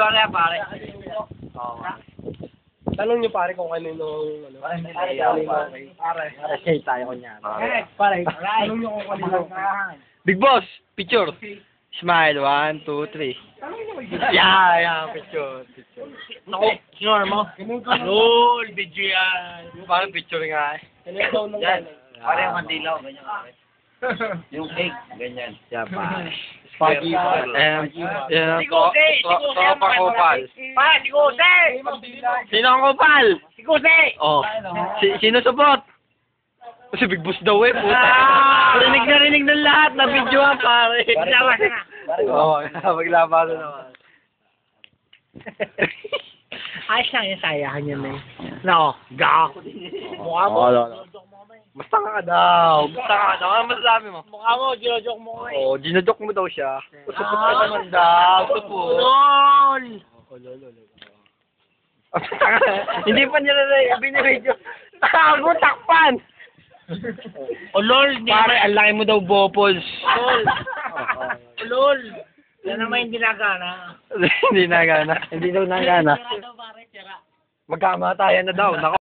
Video ka na pare. Oo. Tanong niyo pare kung ano nung ano. Pare. Share tayo kunya. Pare. Tanong niyo kung ano. Big Boss, picture. Smile, 1, 2, 3. Yeah, picture. Naku, sinor mo. Lol, video yan. Parang picture nga eh. Yan. Pare yung mandilaw, ganyan pare. Yung cake, ganyan. Yeah, pare. Spaghetti. Tropa kupal. Pa, si Kuse! Sino ang kupal? Si Kuse! Oh. Sino support? Si Big Boss daw eh, puta. Rinig ng lahat na video ang pare. Maglabasan na. Oo, maglabasan naman. Ayos lang yung sayahan yun eh. No, gak. Mukha mo. Basta ka daw. Ano masasabi mo? Mukha mo, ginojok mo eh. Oo, ginojok mo daw siya. Support ka naman daw. Support. Lol! Hindi pa nila binibidyo. Tago, takpan! Lol! Pare, ang laki mo daw, Bopols. Lol! Lol! Yan naman yung dinagana. Hindi nagana. Hindi daw nagana. Sira daw pare, sira. Magkamatayan na daw. Nako.